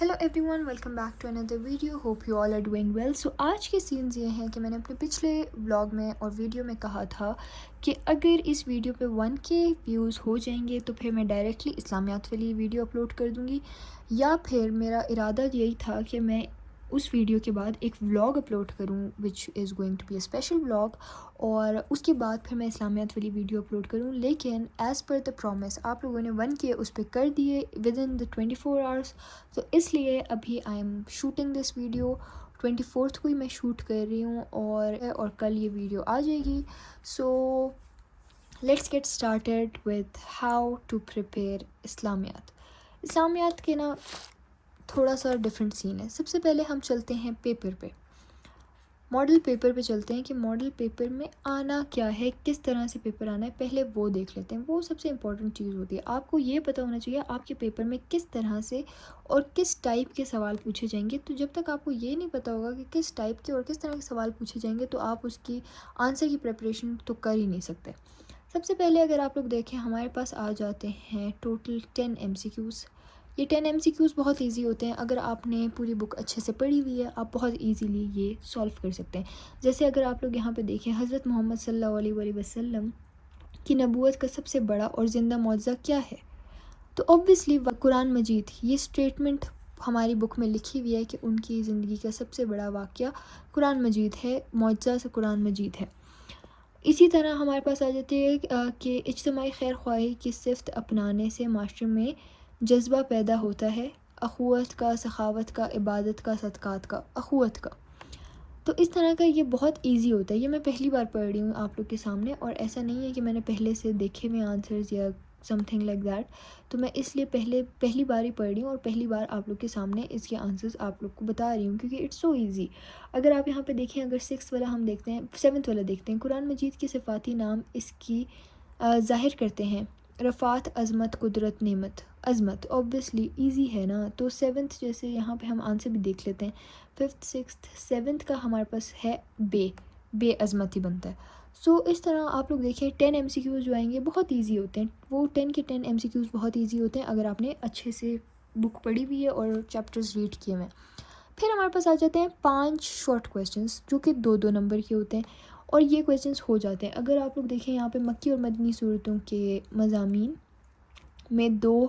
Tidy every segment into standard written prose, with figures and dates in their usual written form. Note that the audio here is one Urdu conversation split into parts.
Hello everyone, welcome back to another video. Hope you all are doing well. So آج کے سینز یہ ہیں کہ میں نے اپنے پچھلے ولاگ میں اور ویڈیو میں کہا تھا کہ اگر اس ویڈیو پہ 1K ویوز ہو جائیں گے تو پھر میں ڈائریکٹلی اسلامیات والی ویڈیو اپلوڈ کر دوں گی، یا پھر میرا ارادہ یہی تھا کہ میں اس ویڈیو کے بعد ایک ولاگ اپلوڈ کروں which is going to be a special vlog, اور اس کے بعد پھر میں اسلامیات والی ویڈیو اپلوڈ کروں. لیکن ایز پر دا پرومس آپ لوگوں نے 1K اس پہ کر دیے ود ان دا 24 آورس. تو اس لیے ابھی I am shooting this video 24 کو ہی میں شوٹ کر رہی ہوں، اور کل یہ ویڈیو آ جائے گی. So let's get started with how to prepare Islamiyat کے نا تھوڑا سا ڈفرینٹ سین ہے. سب سے پہلے ہم چلتے ہیں پیپر پہ، ماڈل پیپر پہ چلتے ہیں کہ ماڈل پیپر میں آنا کیا ہے، کس طرح سے پیپر آنا ہے، پہلے وہ دیکھ لیتے ہیں. وہ سب سے امپورٹنٹ چیز ہوتی ہے. آپ کو یہ پتہ ہونا چاہیے آپ کے پیپر میں کس طرح سے اور کس ٹائپ کے سوال پوچھے جائیں گے. تو جب تک آپ کو یہ نہیں پتہ ہوگا کہ کس ٹائپ کے اور کس طرح کے سوال پوچھے جائیں گے تو آپ اس کی آنسر کی پریپریشن تو کر ہی نہیں سکتے. سب سے پہلے اگر آپ لوگ دیکھیں ہمارے پاس آ جاتے ہیں ٹوٹل 10 MCQs. یہ 10 MCQs بہت ایزی ہوتے ہیں. اگر آپ نے پوری بک اچھے سے پڑھی ہوئی ہے آپ بہت ایزیلی یہ سولو کر سکتے ہیں. جیسے اگر آپ لوگ یہاں پہ دیکھیں حضرت محمد صلی اللہ علیہ وآلہ وسلم کی نبوت کا سب سے بڑا اور زندہ معجزہ کیا ہے؟ تو اوبویسلی قرآن مجید. یہ اسٹیٹمنٹ ہماری بک میں لکھی ہوئی ہے کہ ان کی زندگی کا سب سے بڑا واقعہ قرآن مجید ہے، معجزہ سے قرآن مجید ہے. اسی طرح ہمارے پاس آ جاتی ہے کہ اجتماعی خیر خواہی کی صفت اپنانے سے معاشرے میں جذبہ پیدا ہوتا ہے، اخوت کا، سخاوت کا، عبادت کا، صدقات کا، اخوت کا. تو اس طرح کا یہ بہت ایزی ہوتا ہے. یہ میں پہلی بار پڑھ رہی ہوں آپ لوگ کے سامنے، اور ایسا نہیں ہے کہ میں نے پہلے سے دیکھے ہوئے آنسرز یا سم تھنگ لائک دیٹ. تو میں اس لیے پہلی بار ہی پڑھ رہی ہوں اور پہلی بار آپ لوگ کے سامنے اس کے آنسرز آپ لوگ کو بتا رہی ہوں، کیونکہ اٹس سو ایزی. اگر آپ یہاں پہ دیکھیں، اگر 6 والا ہم دیکھتے ہیں، 7 والا دیکھتے ہیں، قرآن مجید کے صفاتی نام اس کی ظاہر کرتے ہیں: رفعت، عظمت، قدرت، نعمت. عظمت اوبویسلی ایزی ہے نا. تو 7 جیسے یہاں پہ ہم آنسر بھی دیکھ لیتے ہیں. 5th 6th 7th کا ہمارے پاس ہے بے عظمت ہی بنتا ہے. سو اس طرح آپ لوگ دیکھیں 10 MCQs جو آئیں گے بہت ایزی ہوتے ہیں. وہ 10 کے 10 MCQs بہت ایزی ہوتے ہیں اگر آپ نے اچھے سے بک پڑھی ہوئی ہے اور چیپٹرز ریڈ کیے ہوئے ہیں. پھر ہمارے پاس آ جاتے ہیں 5 شارٹ کویسچنس جو کہ 2 نمبر کے ہوتے ہیں، اور یہ کویسچنس ہو جاتے ہیں. اگر آپ لوگ دیکھیں یہاں پہ مکی اور مدنی صورتوں کے مضامین میں 2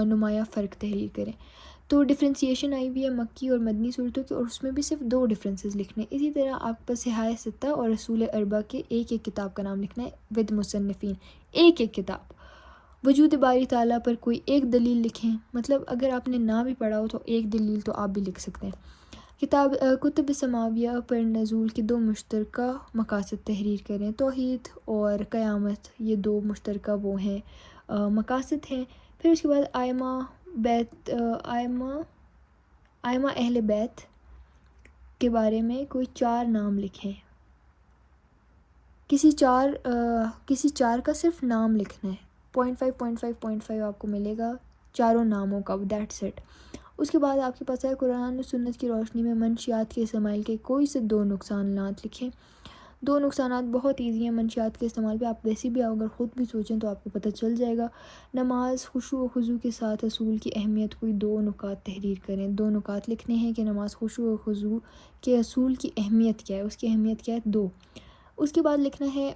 نمایاں فرق تحریر کریں. تو ڈفرینسیشن آئی ہوئی ہے مکی اور مدنی صورتوں کی، اور اس میں بھی صرف 2 ڈفرینسز لکھنے. اسی طرح آپ کے پاس صحاح ستہ اور رسول اربع کے ایک کتاب کا نام لکھنا ہے ود مصنفین. ایک کتاب. وجود باری تعالیٰ پر کوئی ایک دلیل لکھیں. مطلب اگر آپ نے نہ بھی پڑھا ہو تو ایک دلیل تو آپ بھی لکھ سکتے ہیں. کتب سماویہ پر نزول کے 2 مشترکہ مقاصد تحریر کریں. توحید اور قیامت، یہ 2 مشترکہ وہ ہیں مقاصد ہیں. پھر اس کے بعد آئمہ اہل بیت کے بارے میں کوئی 4 نام لکھیں. کسی چار کا صرف نام لکھنا ہے. 0.5 آپ کو ملے گا چاروں ناموں کا. That's it. اس کے بعد آپ کے پاس ہے قرآن و سنت کی روشنی میں منشیات کے استعمال کے کوئی سے 2 نقصانات لکھیں. 2 نقصانات بہت ایزی ہیں منشیات کے استعمال پہ. آپ ویسے بھی اگر خود بھی سوچیں تو آپ کو پتہ چل جائے گا. نماز خشوع و خضوع کے ساتھ اصول کی اہمیت، کوئی 2 نکات تحریر کریں. 2 نکات لکھنے ہیں کہ نماز خشوع و خضوع کے اصول کی اہمیت کیا ہے. اس کی اہمیت کیا ہے؟ 2. اس کے بعد لکھنا ہے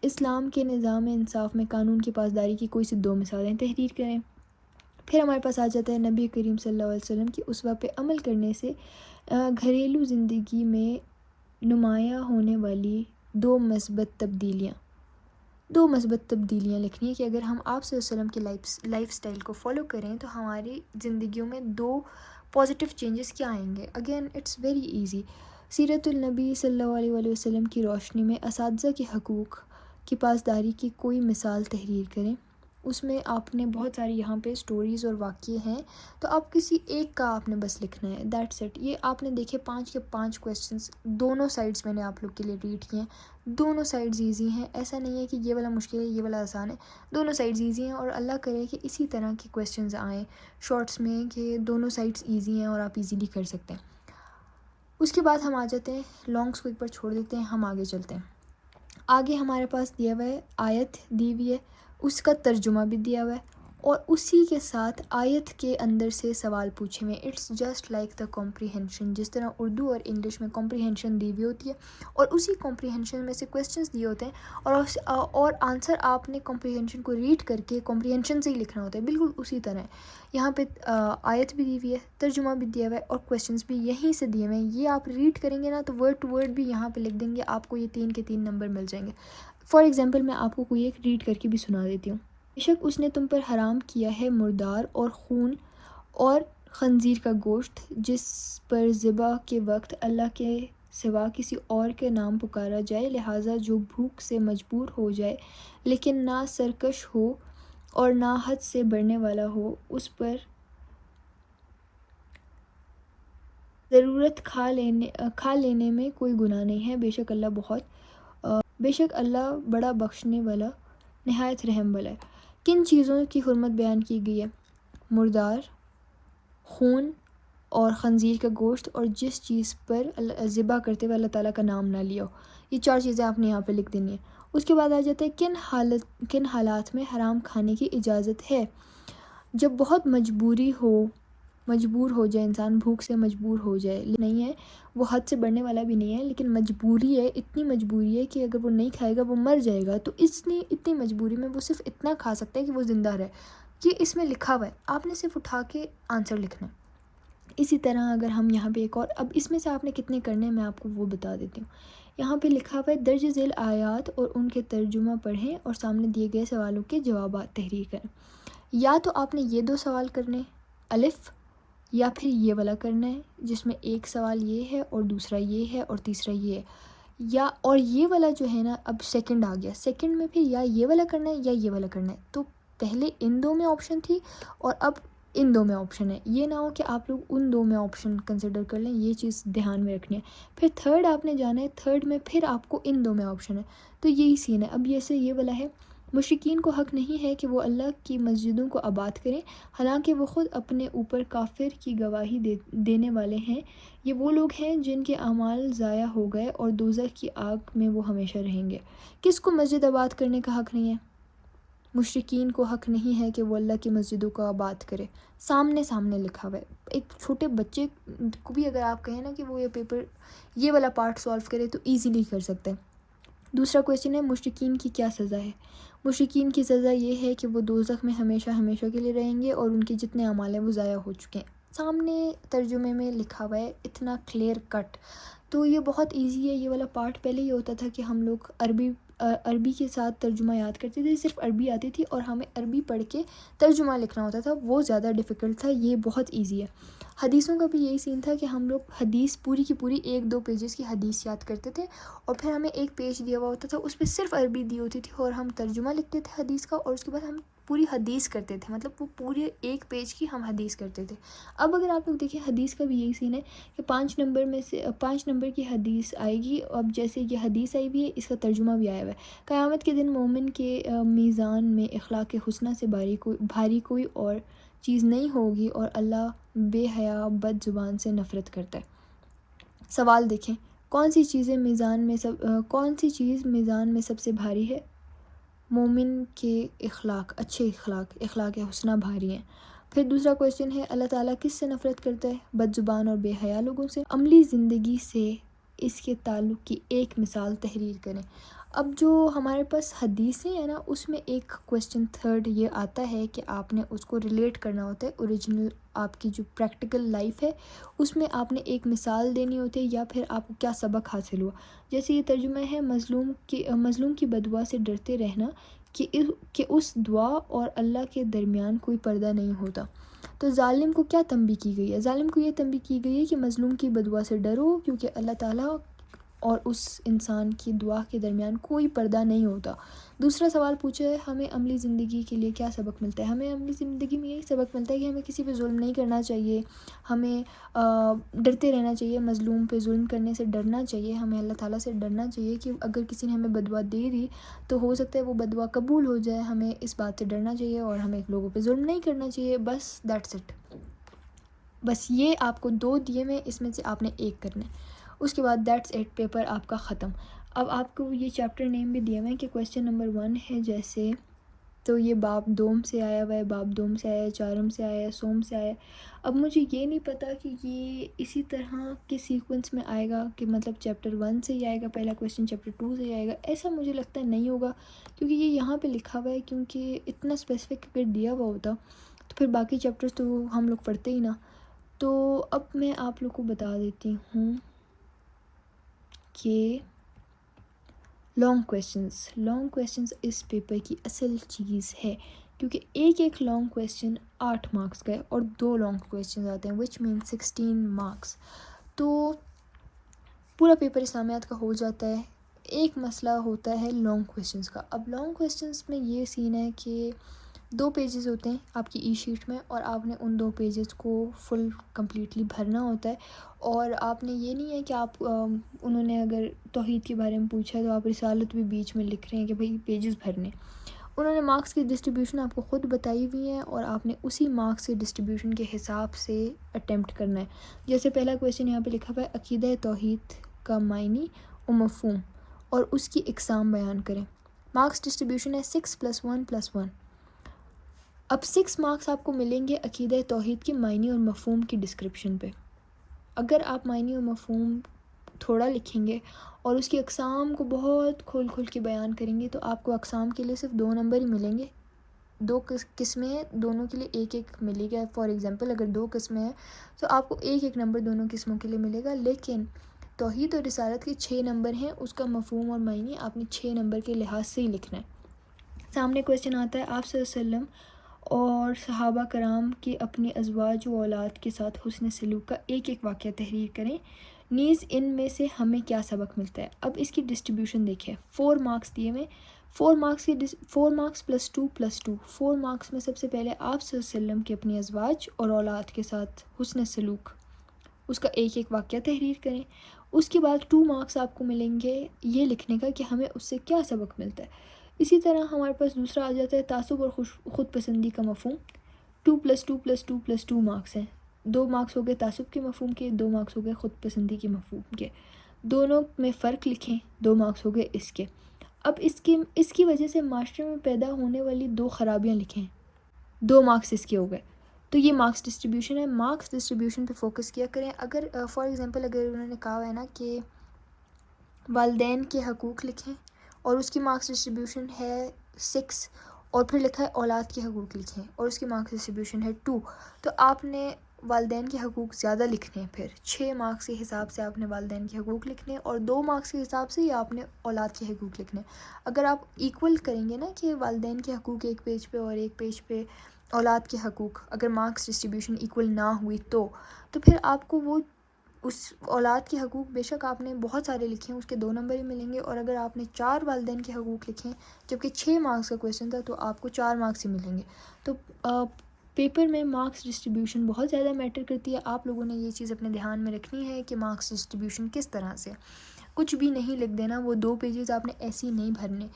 اسلام کے نظام انصاف میں قانون کی پاسداری کی کوئی سے 2 مثالیں تحریر کریں. پھر ہمارے پاس آ جاتا ہے نبی کریم صلی اللہ علیہ وسلم کی اسوہ پہ عمل کرنے سے گھریلو زندگی میں نمایاں ہونے والی 2 مثبت تبدیلیاں. 2 مثبت تبدیلیاں لکھنی ہے کہ اگر ہم آپ صلی اللہ علیہ وسلم کے لائف سٹائل کو فالو کریں تو ہماری زندگیوں میں 2 پازیٹیو چینجز کیا آئیں گے. Again it's very easy. سیرت النبی صلی اللہ علیہ وآلہ وسلم کی روشنی میں اساتذہ کے حقوق کی پاسداری کی کوئی مثال تحریر کریں. اس میں آپ نے بہت ساری یہاں پہ سٹوریز اور واقعے ہیں تو آپ کسی ایک کا آپ نے بس لکھنا ہے. That's it. یہ آپ نے دیکھے 5 کے 5 کویسچنس دونوں سائڈز میں نے آپ لوگ کے لیے ریڈ کیے ہیں. دونوں سائڈز ایزی ہیں. ایسا نہیں ہے کہ یہ والا مشکل ہے یہ والا آسان ہے. دونوں سائڈز ایزی ہیں، اور اللہ کرے کہ اسی طرح کے کویسچنز آئیں شارٹس میں کہ دونوں سائڈز ایزی ہیں اور آپ ایزیلی کر سکتے ہیں. اس کے بعد ہم آ جاتے ہیں لانگس کو ایک بار چھوڑ دیتے ہیں، ہم آگے چلتے ہیں. آگے ہمارے پاس دیا ہوا ہے آیت دی ہوئی ہے، اس کا ترجمہ بھی دیا ہوا ہے، اور اسی کے ساتھ آیت کے اندر سے سوال پوچھے ہوئے. It's just like the comprehension. جس طرح اردو اور انگلش میں کمپریہنشن دی ہوئی ہوتی ہے اور اسی کمپریہنشن میں سے کویسچنس دیے ہوتے ہیں اور آنسر آپ نے کمپریہنشن کو ریڈ کر کے کمپریہنشن سے ہی لکھنا ہوتا ہے. بالکل اسی طرح یہاں پہ آیت بھی دی ہوئی ہے, ترجمہ بھی دیا ہوا ہے اور کویسچنس بھی یہیں سے دیے ہوئے ہیں. یہ آپ ریڈ کریں گے نا تو ورڈ ٹو ورڈ بھی یہاں پہ لکھ دیں گے, آپ کو یہ 3 کے 3 نمبر مل جائیں گے. فار ایگزامپل میں آپ کو کوئی ایک ریڈ کر کے بھی سنا دیتی ہوں. بے شک اس نے تم پر حرام کیا ہے مردار اور خون اور خنزیر کا گوشت, جس پر ذبح کے وقت اللہ کے سوا کسی اور کے نام پکارا جائے, لہٰذا جو بھوک سے مجبور ہو جائے لیکن نہ سرکش ہو اور نہ حد سے بڑھنے والا ہو, اس پر ضرورت کھا لینے میں کوئی گناہ نہیں ہے. بے شک اللہ بڑا بخشنے والا نہایت رحم والا ہے. کن چیزوں کی حرمت بیان کی گئی ہے؟ مردار, خون اور خنزیر کا گوشت, اور جس چیز پر ذبح کرتے ہوئے اللہ تعالیٰ کا نام نہ لیا ہو. یہ 4 چیزیں آپ نے یہاں پہ لکھ دینی ہیں. اس کے بعد آ جاتا ہے کن حالات میں حرام کھانے کی اجازت ہے. جب بہت مجبور ہو جائے انسان, بھوک سے مجبور ہو جائے, نہیں ہے وہ حد سے بڑھنے والا بھی نہیں ہے, لیکن مجبوری ہے, اتنی مجبوری ہے کہ اگر وہ نہیں کھائے گا وہ مر جائے گا, تو اتنی مجبوری میں وہ صرف اتنا کھا سکتا ہے کہ وہ زندہ رہے. یہ اس میں لکھا ہوا ہے, آپ نے صرف اٹھا کے آنسر لکھنا ہے. اسی طرح اگر ہم یہاں پہ ایک اور, اب اس میں سے آپ نے کتنے کرنے ہیں میں آپ کو وہ بتا دیتی ہوں. یہاں پہ لکھا ہوا ہے درج ذیل آیات اور ان کے ترجمہ پڑھیں اور سامنے دیے گئے سوالوں کے جوابات تحریر کریں. یا تو آپ نے یہ 2 سوال کرنے الف, یا پھر یہ والا کرنا ہے جس میں ایک سوال یہ ہے اور دوسرا یہ ہے اور تیسرا یہ ہے, یا اور یہ والا جو ہے نا اب سیکنڈ آ گیا, سیکنڈ میں پھر یا یہ والا کرنا ہے یا یہ والا کرنا ہے. تو پہلے ان 2 میں آپشن تھی اور اب ان 2 میں آپشن ہے. یہ نہ ہو کہ آپ لوگ ان 2 میں آپشن کنسیڈر کر لیں, یہ چیز دھیان میں رکھنی ہے. پھر تھرڈ آپ نے جانا ہے, تھرڈ میں پھر آپ کو ان 2 میں آپشن ہے. تو یہی سین ہے. اب یہ والا ہے, مشرکین کو حق نہیں ہے کہ وہ اللہ کی مسجدوں کو آباد کریں, حالانکہ وہ خود اپنے اوپر کافر کی گواہی دینے والے ہیں. یہ وہ لوگ ہیں جن کے اعمال ضائع ہو گئے اور دوزخ کی آگ میں وہ ہمیشہ رہیں گے. کس کو مسجد آباد کرنے کا حق نہیں ہے؟ مشرکین کو حق نہیں ہے کہ وہ اللہ کی مسجدوں کو آباد کرے. سامنے لکھا ہوا ہے. ایک چھوٹے بچے کو بھی اگر آپ کہیں نا کہ وہ یہ والا پارٹ سولو کرے تو ایزیلی کر سکتے ہیں. دوسرا کویسچن ہے مشرکین کی کیا سزا ہے؟ مشرکین کی سزا یہ ہے کہ وہ دوزخ میں ہمیشہ کے لیے رہیں گے اور ان کے جتنے اعمال ہیں وہ ضائع ہو چکے ہیں. سامنے ترجمے میں لکھا ہوا ہے, اتنا کلیئر کٹ. تو یہ بہت ایزی ہے. یہ والا پارٹ پہلے یہ ہوتا تھا کہ ہم لوگ عربی کے ساتھ ترجمہ یاد کرتے تھے, صرف عربی آتی تھی اور ہمیں عربی پڑھ کے ترجمہ لکھنا ہوتا تھا, وہ زیادہ ڈیفیکلٹ تھا. یہ بہت ایزی ہے. حدیثوں کا بھی یہی سین تھا کہ ہم لوگ حدیث پوری کی پوری 1-2 پیجز کی حدیث یاد کرتے تھے اور پھر ہمیں ایک پیج دیا ہوا ہوتا تھا, اس پہ صرف عربی دی ہوتی تھی اور ہم ترجمہ لکھتے تھے حدیث کا, اور اس کے بعد ہم پوری حدیث کرتے تھے, مطلب وہ پورے 1 پیج کی ہم حدیث کرتے تھے. اب اگر آپ لوگ دیکھیں حدیث کا بھی یہی سین ہے کہ 5 نمبر کی حدیث آئے گی. اب جیسے یہ حدیث آئی بھی ہے, اس کا ترجمہ بھی آیا ہوا ہے. قیامت کے دن مومن کے میزان میں اخلاق حسنہ سے بھاری کوئی اور چیز نہیں ہوگی اور اللہ بے حیا بد زبان سے نفرت کرتا ہے. سوال دیکھیں, کون سی چیز میزان میں سب سے بھاری ہے؟ مومن کے اخلاق, اچھے اخلاق حسنہ بھاری ہیں. پھر دوسرا کویسچن ہے اللہ تعالیٰ کس سے نفرت کرتا ہے؟ بد زبان اور بے حیا لوگوں سے. عملی زندگی سے اس کے تعلق کی ایک مثال تحریر کریں. اب جو ہمارے پاس حدیثیں ہیں نا, اس میں ایک کویسچن تھرڈ یہ آتا ہے کہ آپ نے اس کو ریلیٹ کرنا ہوتا ہے اوریجنل آپ کی جو پریکٹیکل لائف ہے اس میں آپ نے ایک مثال دینی ہوتی ہے, یا پھر آپ کو کیا سبق حاصل ہوا. جیسے یہ ترجمہ ہے مظلوم کی بددعا سے ڈرتے رہنا کہ اس دعا اور اللہ کے درمیان کوئی پردہ نہیں ہوتا. تو ظالم کو کیا تنبیہ کی گئی ہے؟ ظالم کو یہ تنبیہ کی گئی ہے کہ مظلوم کی بددعا سے ڈرو, کیونکہ اللہ تعالیٰ اور اس انسان کی دعا کے درمیان کوئی پردہ نہیں ہوتا. دوسرا سوال پوچھا ہے ہمیں عملی زندگی کے لیے کیا سبق ملتا ہے؟ ہمیں عملی زندگی میں یہی سبق ملتا ہے کہ ہمیں کسی پہ ظلم نہیں کرنا چاہیے, ہمیں ڈرتے رہنا چاہیے, مظلوم پہ ظلم کرنے سے ڈرنا چاہیے, ہمیں اللہ تعالیٰ سے ڈرنا چاہیے کہ اگر کسی نے ہمیں بددعا دے دی تو ہو سکتا ہے وہ بددعا قبول ہو جائے. ہمیں اس بات سے ڈرنا چاہیے اور ہمیں لوگوں پہ ظلم نہیں کرنا چاہیے. بس دیٹس اٹ. بس یہ آپ کو 2 دیے میں, اس میں سے آپ نے 1 کرنا ہے. اس کے بعد دیٹس اٹ, پیپر آپ کا ختم. اب آپ کو یہ چیپٹر نیم بھی دیا ہوا ہے کہ کویسچن نمبر 1 ہے جیسے تو یہ باب دوم سے آیا ہوا ہے، باب دوم سے آیا ہے، چارم سے آیا ہے، سوم سے آیا ہے۔ اب مجھے یہ نہیں پتہ کہ یہ اسی طرح کے سیکوینس میں آئے گا کہ مطلب چیپٹر 1 سے ہی آئے گا پہلا کویسچن، چیپٹر 2 سے ہی آئے گا، ایسا مجھے لگتا ہے نہیں ہوگا، کیونکہ یہ یہاں پہ لکھا ہوا ہے، کیونکہ اتنا اسپیسیفک اگر دیا ہوا ہوتا تو پھر باقی چیپٹرز تو ہم لوگ پڑھتے ہی نا۔ تو اب میں آپ لوگ کو بتا دیتی ہوں کہ لانگ کویسچنز اس پیپر کی اصل چیز ہے، کیونکہ ایک لانگ کویسچن 8 مارکس کا ہے اور 2 لانگ کویسچنز آتے ہیں وچ مین 16 مارکس۔ تو پورا پیپر اسلامیات کا ہو جاتا ہے، ایک مسئلہ ہوتا ہے لانگ کویسچنز کا۔ اب لانگ کویسچنز میں یہ سین ہے کہ 2 پیجز ہوتے ہیں آپ کی ای شیٹ میں، اور آپ نے ان 2 پیجز کو فل کمپلیٹلی بھرنا ہوتا ہے، اور آپ نے یہ نہیں ہے کہ آپ انہوں نے اگر توحید کے بارے میں پوچھا تو آپ رسالت بھی بیچ میں لکھ رہے ہیں کہ بھئی پیجز بھرنے۔ انہوں نے مارکس کی ڈسٹریبیوشن آپ کو خود بتائی ہوئی ہے، اور آپ نے اسی مارکس کی ڈسٹریبیوشن کے حساب سے اٹیمپٹ کرنا ہے۔ جیسے پہلا کویسچن یہاں پہ لکھا ہوا ہے عقیدہ توحید کا معنی و مفہوم اور اس کی اقسام بیان کریں۔ مارکس ڈسٹریبیوشن ہے 6+1+1۔ اب 6 مارکس آپ کو ملیں گے عقیدہ توحید کے معنی اور مفہوم کی ڈسکرپشن پہ۔ اگر آپ معنی اور مفہوم تھوڑا لکھیں گے اور اس کی اقسام کو بہت کھول کے بیان کریں گے تو آپ کو اقسام کے لیے صرف 2 نمبر ہی ملیں گے۔ 2 قسمیں ہیں، دونوں کے لیے 1 ملے گا۔ فار ایگزامپل اگر 2 قسمیں ہیں تو آپ کو 1 نمبر دونوں قسموں کے لیے ملے گا، لیکن توحید اور رسالت کے 6 نمبر ہیں، اس کا مفہوم اور معنی آپ نے 6 نمبر کے لحاظ سے ہی لکھنا ہے۔ سامنے کویسچن آتا ہے آپ صلی اللہ علیہ وسلم اور صحابہ کرام کے اپنے ازواج و اولاد کے ساتھ حسن سلوک کا ایک واقعہ تحریر کریں، نیز ان میں سے ہمیں کیا سبق ملتا ہے۔ اب اس کی ڈسٹریبیوشن دیکھیں، 4 مارکس دیے ہوئے، 4 مارکس +2+2۔ 4 مارکس میں سب سے پہلے آپ صلی اللہ علیہ وسلم کے اپنے ازواج اور اولاد کے ساتھ حسن سلوک، اس کا ایک واقعہ تحریر کریں۔ اس کے بعد 2 مارکس آپ کو ملیں گے یہ لکھنے کا کہ ہمیں اس سے کیا سبق ملتا ہے۔ اسی طرح ہمارے پاس دوسرا آ جاتا ہے تعصب اور خود پسندی کا مفہوم۔ 2+2+2+2 مارکس ہیں، 2 مارکس ہو گئے تعصب کے مفہوم کے، 2 مارکس ہو گئے خود پسندی کے مفہوم کے، دونوں میں فرق لکھیں، 2 مارکس ہو گئے اس کے۔ اب اس کی وجہ سے معاشرے میں پیدا ہونے والی 2 خرابیاں لکھیں، 2 مارکس اس کے ہو گئے۔ تو یہ مارکس ڈسٹریبیوشن ہے، مارکس ڈسٹریبیوشن پہ فوکس کیا کریں۔ اگر فار ایگزامپل اگر انہوں نے کہا ہوا ہے نا کہ والدین کے حقوق لکھیں اور اس کی مارکس ڈسٹریبیوشن ہے 6، اور پھر لکھا ہے اولاد کے حقوق لکھیں اور اس کی مارکس ڈسٹریبیوشن ہے 2، تو آپ نے والدین کے حقوق زیادہ لکھنے ہیں، پھر 6 مارکس کے حساب سے آپ نے والدین کے حقوق لکھنے، اور 2 مارکس کے حساب سے ہی آپ نے اولاد کے حقوق لکھنے۔ اگر آپ ایکول کریں گے نا کہ والدین کے حقوق ایک پیج پہ اور ایک پیج پہ اولاد کے حقوق، اگر مارکس ڈسٹریبیوشن ایکول نہ ہوئی تو پھر آپ کو وہ اس اولاد کے حقوق بے شک آپ نے بہت سارے لکھے ہیں اس کے 2 نمبر ہی ملیں گے، اور اگر آپ نے 4 والدین کے حقوق لکھیں جبکہ 6 مارکس کا کویسچن تھا تو آپ کو 4 مارکس ہی ملیں گے۔ تو پیپر میں مارکس ڈسٹریبیوشن بہت زیادہ میٹر کرتی ہے، آپ لوگوں نے یہ چیز اپنے دھیان میں رکھنی ہے کہ مارکس ڈسٹریبیوشن کس طرح سے، کچھ بھی نہیں لکھ دینا، وہ 2 پیجز آپ نے ایسے ہی نہیں بھرنے۔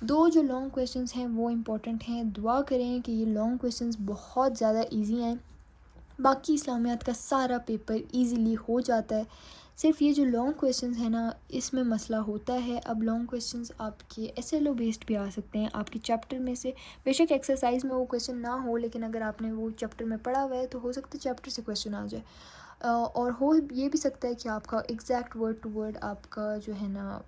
2 جو لانگ کویسچنز ہیں وہ امپورٹنٹ ہیں، دعا کریں کہ یہ لانگ کویسچنز بہت زیادہ ایزی ہیں، باقی اسلامیات کا سارا پیپر ایزیلی ہو جاتا ہے، صرف یہ جو لانگ کویسچنز ہیں نا اس میں مسئلہ ہوتا ہے۔ اب لانگ کویسچنز آپ کے SLO بیسڈ بھی آ سکتے ہیں، آپ کے چیپٹر میں سے، بے شک ایکسرسائز میں وہ کویسچن نہ ہو لیکن اگر آپ نے وہ چیپٹر میں پڑھا ہوا ہے تو ہو سکتا ہے چیپٹر سے کویسچن آ جائے، اور ہو یہ بھی سکتا ہے کہ آپ کا ایگزیکٹ ورڈ ٹو ورڈ آپ کا جو ہے نا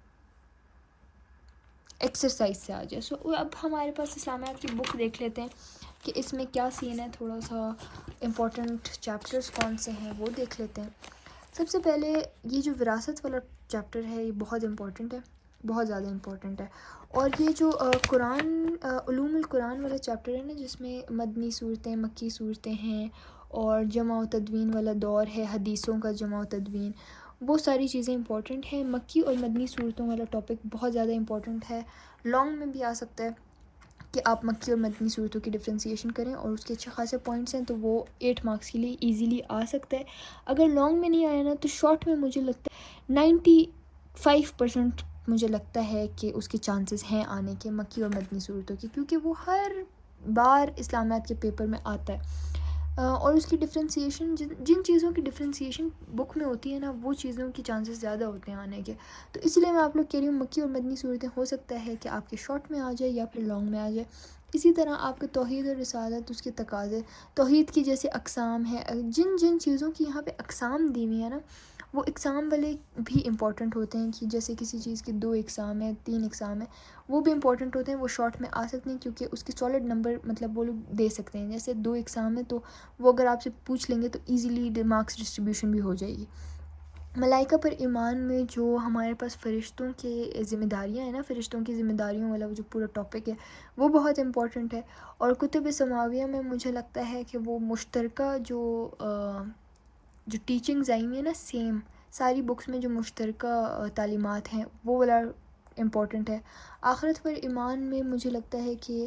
ایکسرسائز سے آ جائے۔ سو اب ہمارے پاس اسلامیات کی بک دیکھ لیتے ہیں کہ اس میں کیا سین ہے، تھوڑا سا امپورٹنٹ چیپٹرز کون سے ہیں وہ دیکھ لیتے ہیں۔ سب سے پہلے یہ جو وراثت والا چیپٹر ہے یہ بہت امپورٹنٹ ہے، بہت زیادہ امپورٹنٹ ہے، اور یہ جو علوم القرآن والا چیپٹر ہے نا جس میں مدنی صورتیں مکی صورتیں ہیں اور جمع و تدوین والا دور ہے، حدیثوں کا جمع و تدوین، وہ ساری چیزیں امپورٹنٹ ہیں۔ مکی اور مدنی صورتوں والا ٹاپک بہت زیادہ امپورٹنٹ ہے، لانگ میں بھی آ سکتا ہے کہ آپ مکی اور مدنی صورتوں کی ڈفرینسیشن کریں اور اس کے اچھے خاصے پوائنٹس ہیں تو وہ 8 مارکس کے لیے ایزیلی آ سکتا ہے۔ اگر لانگ میں نہیں آیا نا تو شارٹ میں مجھے لگتا ہے 95% مجھے لگتا ہے کہ اس کے چانسز ہیں آنے کے مکی اور مدنی صورتوں کی، کیونکہ وہ ہر بار اسلامیات کے پیپر میں آتا ہے، اور اس کی ڈفرینسیشن جن چیزوں کی ڈفرینسیشن بک میں ہوتی ہے نا وہ چیزوں کی چانسز زیادہ ہوتے ہیں آنے کے، تو اس لیے میں آپ لوگ کہہ رہی ہوں مکی اور مدنی صورتیں ہو سکتا ہے کہ آپ کے شارٹ میں آ جائے یا پھر لانگ میں آ جائے۔ اسی طرح آپ کے توحید اور رسالت، اس کے تقاضے، توحید کی جیسے اقسام ہیں، جن چیزوں کی یہاں پہ اقسام دی ہوئی ہیں نا، وہ اقسام والے بھی امپورٹنٹ ہوتے ہیں، کہ جیسے کسی چیز کی 2 اقسام ہیں، 3 اقسام ہیں، وہ بھی امپورٹنٹ ہوتے ہیں، وہ شارٹ میں آ سکتے ہیں کیونکہ اس کے سالڈ نمبر مطلب وہ لوگ دے سکتے ہیں. جیسے 2 اقسام ہیں تو وہ اگر آپ سے پوچھ لیں گے تو ایزیلی مارکس ڈسٹریبیوشن بھی ہو جائے گی. ملائکہ پر ایمان میں جو ہمارے پاس فرشتوں کے ذمہ داریاں ہیں نا، فرشتوں کی ذمہ داریوں والا وہ جو پورا ٹاپک ہے وہ بہت امپورٹنٹ ہے. اور کتب سماویہ میں مجھے لگتا ہے کہ وہ مشترکہ جو ٹیچنگز آئی ہوئی ہیں نا، سیم ساری بکس میں جو مشترکہ تعلیمات ہیں وہ والا امپورٹنٹ ہے. آخرت پر ایمان میں مجھے لگتا ہے کہ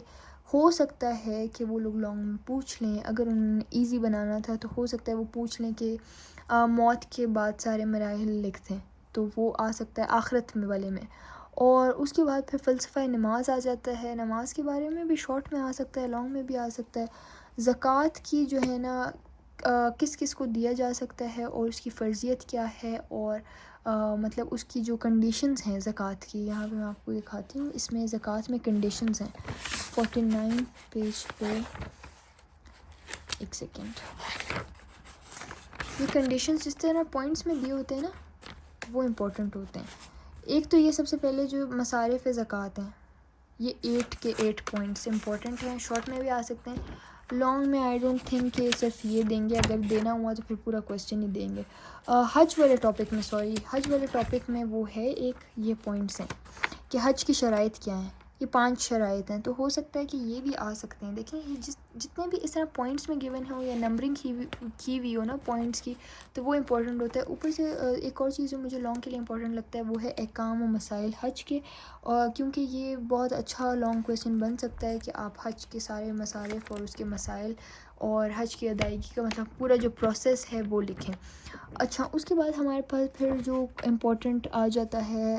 ہو سکتا ہے کہ وہ لوگ لانگ میں پوچھ لیں، اگر انہوں نے ایزی بنانا تھا تو ہو سکتا ہے وہ پوچھ لیں کہ موت کے بعد سارے مراحل لکھ دیں، تو وہ آ سکتا ہے آخرت میں والے میں. اور اس کے بعد پھر فلسفہ نماز آ جاتا ہے، نماز کے بارے میں بھی شارٹ میں آ سکتا ہے، لانگ میں بھی آ سکتا ہے. زکوٰۃ کی جو ہے نا کس کس کو دیا جا سکتا ہے اور اس کی فرضیت کیا ہے، اور مطلب اس کی جو کنڈیشنز ہیں زکوٰۃ کی، یہاں پہ میں آپ کو دکھاتی ہوں. اس میں زکوٰۃ میں کنڈیشنز ہیں 49 پیج پہ. ایک سیکنڈ. یہ کنڈیشنز جس طرح پوائنٹس میں دیے ہوتے ہیں نا وہ امپورٹنٹ ہوتے ہیں. ایک تو یہ سب سے پہلے جو مصارف زکوٰۃ ہیں، یہ 8 کے 8 پوائنٹس امپورٹنٹ ہیں، شارٹ میں بھی آ سکتے ہیں. لانگ میں آئی ڈونٹ تھنک کہ صرف یہ دیں گے، اگر دینا ہوا تو پھر پورا کویسچن ہی دیں گے. حج والے ٹاپک میں حج والے ٹاپک میں وہ ہے ایک یہ پوائنٹس ہیں کہ حج کی شرائط کیا ہیں. یہ 5 شرائط ہیں، تو ہو سکتا ہے کہ یہ بھی آ سکتے ہیں. دیکھیں یہ جتنے بھی اس طرح پوائنٹس میں گیون ہوں یا نمبرنگ کی ہوئی ہو نا پوائنٹس کی، تو وہ امپورٹنٹ ہوتا ہے. اوپر سے ایک اور چیز جو مجھے لانگ کے لیے امپورٹنٹ لگتا ہے وہ ہے احکام و مسائل حج کے، کیونکہ یہ بہت اچھا لانگ کویسچن بن سکتا ہے کہ آپ حج کے سارے مصارف اور اس کے مسائل اور حج کی ادائیگی کا مطلب پورا جو پروسیس ہے وہ لکھیں. اچھا، اس کے بعد ہمارے پاس پھر جو امپورٹنٹ آ جاتا ہے،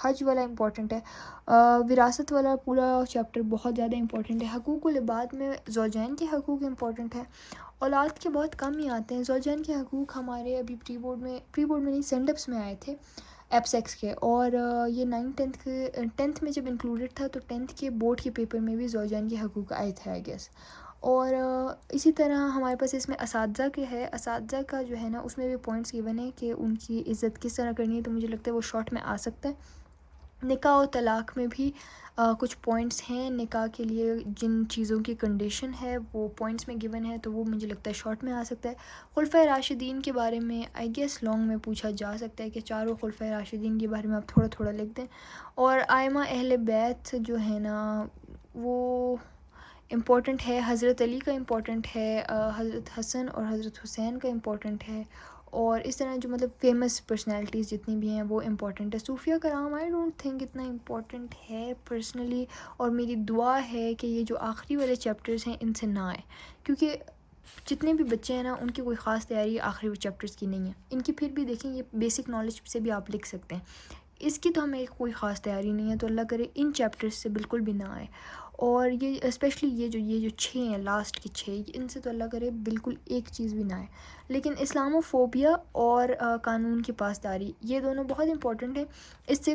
حج والا امپورٹنٹ ہے، وراثت والا پورا چیپٹر بہت زیادہ امپورٹنٹ ہے. حقوق العباد میں زوجین کے حقوق امپورٹنٹ ہے. اولاد کے بہت کم ہی آتے ہیں. زوجین کے حقوق ہمارے ابھی پری بورڈ میں نہیں سینڈپس میں آئے تھے ایپسیکس کے، اور یہ 10th میں جب انکلوڈیڈ تھا تو 10th کے بورڈ کے پیپر میں بھی زوجین کے حقوق آئے تھے آئی گیس. اور اسی طرح ہمارے پاس اس میں اساتذہ کے ہے. اساتذہ کا جو ہے نا اس میں بھی پوائنٹس گیون ہے کہ ان کی عزت کس طرح کرنی ہے، تو مجھے لگتا ہے وہ شارٹ میں آ سکتا ہے. نکاح و طلاق میں بھی کچھ پوائنٹس ہیں نکاح کے لیے، جن چیزوں کی کنڈیشن ہے وہ پوائنٹس میں گیون ہے، تو وہ مجھے لگتا ہے شارٹ میں آ سکتا ہے. خلفۂ راشدین کے بارے میں آئی گیس لانگ میں پوچھا جا سکتا ہے کہ چاروں خلفۂ راشدین کے بارے میں آپ تھوڑا تھوڑا لکھ دیں. اور ائمہ اہل بیت جو ہے نا وہ امپورٹنٹ ہے. حضرت علی کا امپورٹنٹ ہے، حضرت حسن اور حضرت حسین کا امپورٹنٹ ہے، اور اس طرح جو مطلب فیمس پرسنالٹیز جتنی بھی ہیں وہ امپورٹنٹ ہے. صوفیہ کرام آئی ڈونٹ تھنک اتنا امپورٹنٹ ہے پرسنلی، اور میری دعا ہے کہ یہ جو آخری والے چیپٹرز ہیں ان سے نہ آئے، کیونکہ جتنے بھی بچے ہیں نا ان کی کوئی خاص تیاری آخری چیپٹرز کی نہیں ہے. ان کی پھر بھی دیکھیں یہ بیسک نالج سے بھی آپ لکھ سکتے ہیں، اس کی تو ہمیں کوئی خاص تیاری نہیں ہے، تو اللہ کرے ان چیپٹرز سے بالکل بھی نہ آئے. اور یہ اسپیشلی یہ جو 6 ہیں لاسٹ کے 6، ان سے تو اللہ کرے بالکل ایک چیز بھی نہ آئے. لیکن اسلام و فوبیا اور قانون کی پاسداری یہ دونوں بہت امپورٹنٹ ہیں. اس سے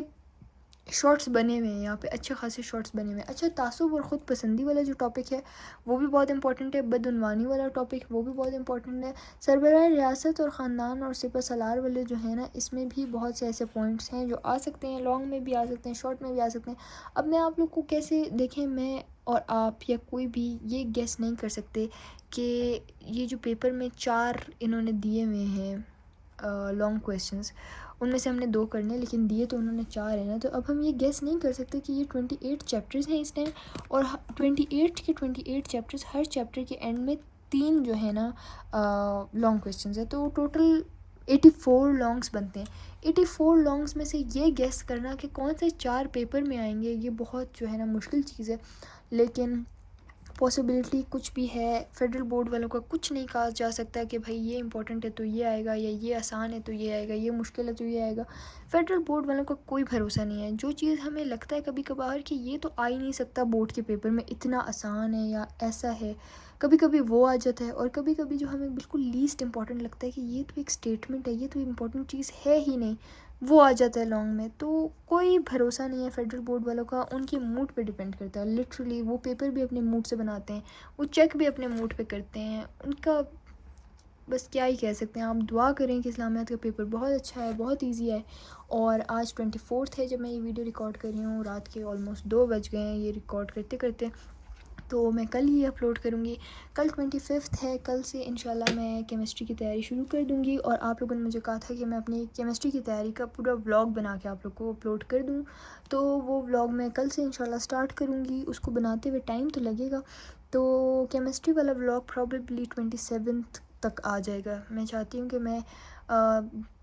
شارٹس بنے ہوئے ہیں، یہاں پہ اچھے خاصے شارٹس بنے ہوئے ہیں. اچھا، تعصب اور خود پسندی والا جو ٹاپک ہے وہ بھی بہت امپورٹنٹ ہے. بدعنوانی والا ٹاپک وہ بھی بہت امپورٹنٹ ہے. سربراہ ریاست اور خاندان اور سپہ سالار والے جو ہیں نا اس میں بھی بہت سے ایسے پوائنٹس ہیں جو آ سکتے ہیں، لانگ میں بھی آ سکتے ہیں، شارٹ میں بھی آ سکتے ہیں. اب میں آپ لوگ کو کیسے دیکھیں، میں اور آپ یا کوئی بھی یہ گیس نہیں کر سکتے کہ یہ جو پیپر میں 4 انہوں نے دیے ہوئے ہیں لانگ کویسچنز، ان میں سے ہم نے 2 کرنے، لیکن دیے تو انہوں نے 4 ہیں نا، تو اب ہم یہ گیس نہیں کر سکتے کہ یہ 28 چیپٹرز ہیں اس ٹائم، اور 28 کے 28 چیپٹرز، ہر چیپٹر کے اینڈ میں 3 جو ہے نا لانگ کویسچنز ہیں، تو ٹوٹل 84 لانگس بنتے ہیں. 84 لانگس میں سے یہ گیس کرنا کہ کون سے 4 پیپر میں آئیں گے، یہ بہت جو ہے نا مشکل چیز ہے. لیکن پاسبلٹی کچھ بھی ہے. فیڈرل بورڈ والوں کا کچھ نہیں کہا جا سکتا کہ بھائی یہ امپورٹنٹ ہے تو یہ آئے گا، یا یہ آسان ہے تو یہ آئے گا، یہ مشکل ہے تو یہ آئے گا. فیڈرل بورڈ والوں کا کوئی بھروسہ نہیں ہے. جو چیز ہمیں لگتا ہے کبھی کبھار کہ یہ تو آ ہی نہیں سکتا بورڈ کے پیپر میں، اتنا آسان ہے یا ایسا ہے، کبھی کبھی وہ آ جاتا ہے. اور کبھی کبھی جو ہمیں بالکل لیسٹ امپورٹنٹ لگتا ہے کہ یہ تو ایک اسٹیٹمنٹ ہے، یہ تو امپورٹنٹ چیز ہے ہی نہیں، وہ آ جاتا ہے لانگ میں. تو کوئی بھروسہ نہیں ہے فیڈرل بورڈ والوں کا, ان کے موڈ پہ ڈپینڈ کرتا ہے لٹرلی. وہ پیپر بھی اپنے موڈ سے بناتے ہیں, وہ چیک بھی اپنے موڈ پہ کرتے ہیں. ان کا بس کیا ہی کہہ سکتے ہیں. آپ دعا کریں کہ اسلامیات کا پیپر بہت اچھا ہے, بہت ایزی ہے. اور آج 24 ہے جب میں یہ ویڈیو ریکارڈ کر رہی ہوں, رات کے آلموسٹ 2 بج گئے ہیں یہ ریکارڈ کرتے کرتے. تو میں کل ہی اپلوڈ کروں گی. کل 25 ہے, کل سے انشاءاللہ میں کیمسٹری کی تیاری شروع کر دوں گی. اور آپ لوگوں نے مجھے کہا تھا کہ میں اپنی کیمسٹری کی تیاری کا پورا ولاگ بنا کے آپ لوگ کو اپلوڈ کر دوں. تو وہ ولاگ میں کل سے انشاءاللہ سٹارٹ کروں گی. اس کو بناتے ہوئے ٹائم تو لگے گا. تو کیمسٹری والا ولاگ پرابیبلی 27 تک آ جائے گا. میں چاہتی ہوں کہ میں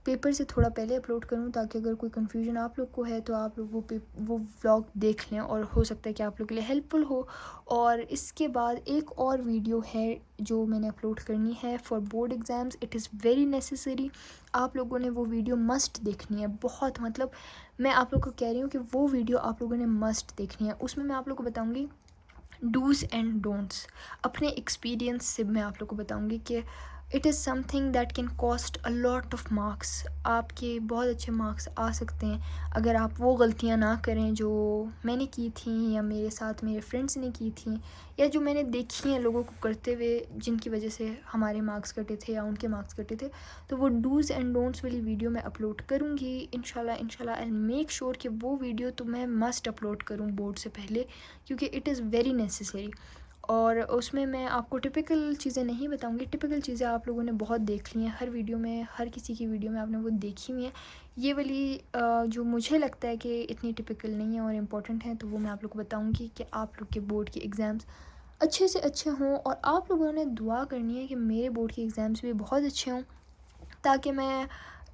پیپر سے تھوڑا پہلے اپلوڈ کروں, تاکہ اگر کوئی کنفیوژن آپ لوگ کو ہے تو آپ لوگ وہ ولاگ دیکھ لیں, اور ہو سکتا ہے کہ آپ لوگ کے لیے ہیلپ فل ہو. اور اس کے بعد ایک اور ویڈیو ہے جو میں نے اپلوڈ کرنی ہے for board exams. It is very necessary. آپ لوگوں نے وہ ویڈیو مسٹ دیکھنی ہے, بہت مطلب میں آپ لوگ کو کہہ رہی ہوں کہ وہ ویڈیو آپ لوگوں نے مسٹ دیکھنی ہے. اس میں آپ لوگ کو بتاؤں گی ڈوز اینڈ ڈونٹس. اپنے ایکسپیرینس سے میں آپ لوگ کو بتاؤں گی کہ it is some thing that can cost a lot of marks. آپ کے بہت اچھے مارکس آ سکتے ہیں اگر آپ وہ غلطیاں نہ کریں جو میں نے کی تھیں, یا میرے ساتھ میرے فرینڈس نے کی تھیں, یا جو میں نے دیکھی ہیں لوگوں کو کرتے ہوئے جن کی وجہ سے ہمارے مارکس کٹے تھے یا ان کے مارکس کٹے تھے. تو وہ ڈوز اینڈ ڈونٹس والی ویڈیو میں اپلوڈ کروں گی انشاءاللہ. آئی میک شیور کہ وہ ویڈیو تو میں مسٹ اپلوڈ کروں بورڈ سے پہلے, کیونکہ اٹ از ویری نیسیسری. اور اس میں آپ کو ٹپیکل چیزیں نہیں بتاؤں گی. ٹپیکل چیزیں آپ لوگوں نے بہت دیکھ لی ہیں ہر ویڈیو میں, ہر کسی کی ویڈیو میں آپ نے وہ دیکھی ہوئی ہیں. یہ والی جو مجھے لگتا ہے کہ اتنی ٹپیکل نہیں ہے اور امپورٹنٹ ہیں, تو وہ میں آپ لوگ کو بتاؤں گی کہ آپ لوگ کے بورڈ کے ایگزامس اچھے سے اچھے ہوں. اور آپ لوگوں نے دعا کرنی ہے کہ میرے بورڈ کے ایگزامس بھی بہت اچھے ہوں, تاکہ میں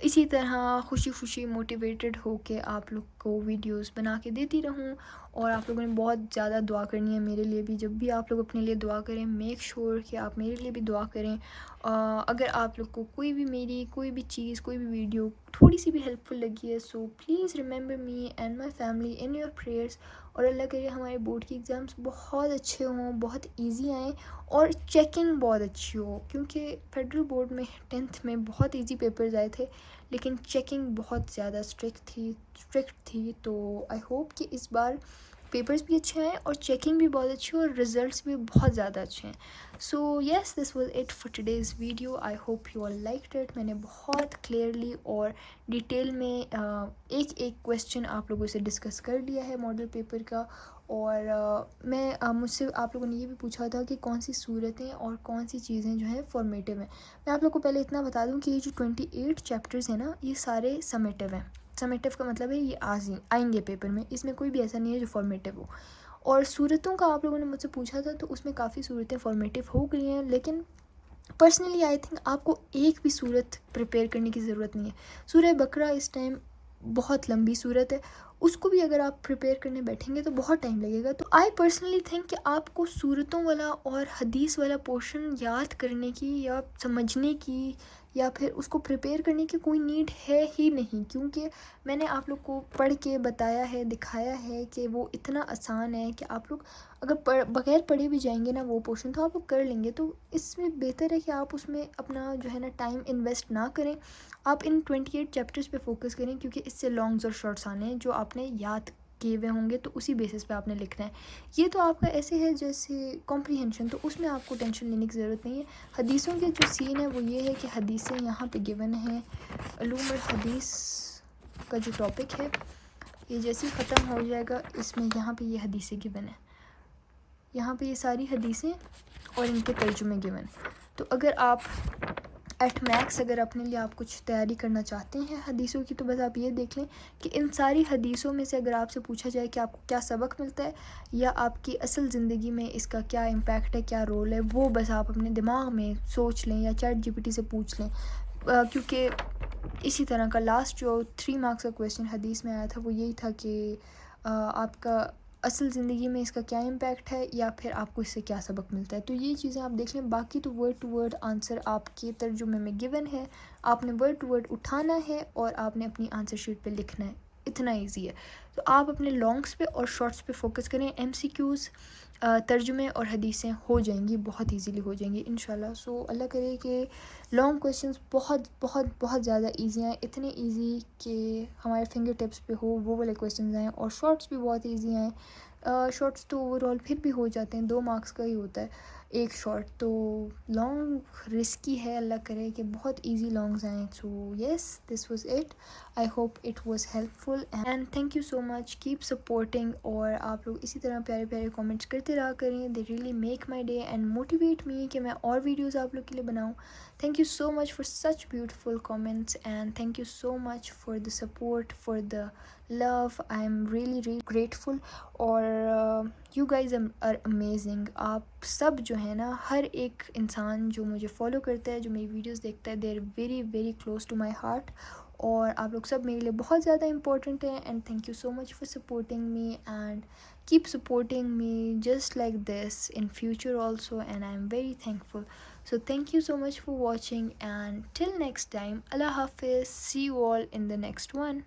اسی طرح خوشی خوشی موٹیویٹڈ ہو کے آپ لوگ کو ویڈیوز بنا کے دیتی رہوں. اور آپ لوگوں نے بہت زیادہ دعا کرنی ہے میرے لیے بھی. جب بھی آپ لوگ اپنے لیے دعا کریں, میک شیور کہ آپ میرے لیے بھی دعا کریں. اگر آپ لوگ کو کوئی بھی میری کوئی بھی چیز, کوئی بھی ویڈیو تھوڑی سی بھی ہیلپ فل لگی ہے, so please remember me and my family in your prayers. اور اللہ کرے ہمارے بورڈ کی ایگزامس بہت اچھے ہوں, بہت ایزی آئیں, اور چیکنگ بہت اچھی ہو. کیونکہ فیڈرل بورڈ میں 10th میں بہت ایزی پیپرز آئے تھے, لیکن چیکنگ بہت زیادہ اسٹرکٹ تھی. تو آئی ہوپ کہ اس بار پیپرز بھی اچھے ہیں اور چیکنگ بھی بہت اچھی ہے اور رزلٹس بھی بہت زیادہ اچھے ہیں. So yes, this was it for today's video. I hope you all liked it. میں نے بہت کلیئرلی اور ڈیٹیل میں ایک کویسچن آپ لوگوں سے ڈسکس کر لیا ہے ماڈل پیپر کا. اور مجھ سے آپ لوگوں نے یہ بھی پوچھا تھا کہ کون سی صورتیں اور کون سی چیزیں جو ہیں فارمیٹیو ہیں. میں آپ لوگ کو پہلے اتنا بتا دوں کہ یہ جو 28 چیپٹرز ہیں نا, یہ سارے سمیٹیو ہیں. سمیٹیو کا مطلب ہے یہ آئیں گے پیپر میں, اس میں کوئی بھی ایسا نہیں ہے جو فارمیٹیو ہو. اور صورتوں کا آپ لوگوں نے مجھ سے پوچھا تھا, تو اس میں کافی صورتیں فارمیٹیو ہو گئی ہیں, لیکن پرسنلی آئی تھنک آپ کو ایک بھی صورت پریپیئر کرنے کی ضرورت نہیں ہے. سورہ بقرہ اس ٹائم بہت لمبی صورت ہے, اس کو بھی اگر آپ پریپیئر کرنے بیٹھیں گے تو بہت ٹائم لگے گا. تو آئی پرسنلی تھنک کہ آپ کو صورتوں والا اور حدیث والا پورشن یاد کرنے کی یا سمجھنے کی یا پھر اس کو پریپیئر کرنے کی کوئی نیڈ ہے ہی نہیں, کیونکہ میں نے آپ لوگ کو پڑھ کے بتایا ہے, دکھایا ہے کہ وہ اتنا آسان ہے کہ آپ لوگ اگر بغیر پڑھے بھی جائیں گے نا وہ پورشن, تو آپ لوگ کر لیں گے. تو اس میں بہتر ہے کہ آپ اس میں اپنا جو ہے نا ٹائم انویسٹ نہ کریں. آپ ان 28 چیپٹرز پہ فوکس کریں, کیونکہ اس سے لانگز اور شارٹس آنے ہیں جو آپ نے یاد کیے ہوئے ہوں گے, تو اسی بیسس پہ آپ نے لکھنا ہے. یہ تو آپ کا ایسے ہے جیسے کمپریہنشن, تو اس میں آپ کو ٹینشن لینے کی ضرورت نہیں ہے. حدیثوں کے جو سین ہے وہ یہ ہے کہ حدیثیں یہاں پہ گیون ہیں. علوم الحدیث کا جو ٹاپک ہے یہ جیسے ہی ختم ہو جائے گا, اس میں یہاں پہ یہ حدیثیں گیون ہیں, یہاں پہ یہ ساری حدیثیں اور ان کے ترجمے گیون. تو اگر آپ ایٹ میکس اگر اپنے لیے آپ کچھ تیاری کرنا چاہتے ہیں حدیثوں کی, تو بس آپ یہ دیکھ لیں کہ ان ساری حدیثوں میں سے اگر آپ سے پوچھا جائے کہ آپ کو کیا سبق ملتا ہے یا آپ کی اصل زندگی میں اس کا کیا امپیکٹ ہے, کیا رول ہے, وہ بس آپ اپنے دماغ میں سوچ لیں یا چیٹ GPT سے پوچھ لیں. کیونکہ اسی طرح کا لاسٹ جو 3 مارکس کا کویسچن حدیث میں آیا تھا وہ یہی تھا کہ آپ کا اصل زندگی میں اس کا کیا امپیکٹ ہے یا پھر آپ کو اس سے کیا سبق ملتا ہے. تو یہ چیزیں آپ دیکھ لیں. باقی تو ورڈ ٹو ورڈ آنسر آپ کے ترجمے میں گیون ہے, آپ نے ورڈ ٹو ورڈ اٹھانا ہے اور آپ نے اپنی آنسر شیٹ پہ لکھنا ہے, اتنا ایزی ہے. تو آپ اپنے لانگس پہ اور شارٹس پہ فوکس کریں. MCQs ترجمے اور حدیثیں ہو جائیں گی، بہت ایزیلی ہو جائیں گی انشاءاللہ. سو اللہ کرے کہ لانگ کویشچنس بہت بہت بہت زیادہ ایزی ہیں، اتنے ایزی کہ ہمارے فنگر ٹپس پہ ہو وہ والے کویشچنز ہیں. اور شارٹس بھی بہت ایزی ہیں. شارٹس تو اوور آل پھر بھی ہو جاتے ہیں، 2 مارکس کا ہی ہوتا ہے ایک شارٹ. تو لانگ رسکی ہے، اللہ کرے کہ بہت ایزی لانگز آئیں. So yes, this was it. I hope it was helpful and thank you so much. Keep supporting. اور آپ لوگ اسی طرح پیارے پیارے کامنٹس کرتے رہا کریں. They really make my day and motivate me کہ میں اور ویڈیوز آپ لوگ کے لیے بناؤں. Thank you so much for such beautiful comments and thank you so much for the support, for the love. I'm really really grateful. اور you guys are amazing. آپ سب جو ہے نا، ہر ایک انسان جو مجھے فالو کرتا ہے، جو میری ویڈیوز دیکھتا ہے، they are very very close to my heart. اور آپ لوگ سب میرے لیے بہت زیادہ امپورٹنٹ ہیں. And thank you so much for supporting me and keep supporting me just like this in future also, and I'm very thankful. So thank you so much for watching and till next time, Allah Hafiz. See you all in the next one.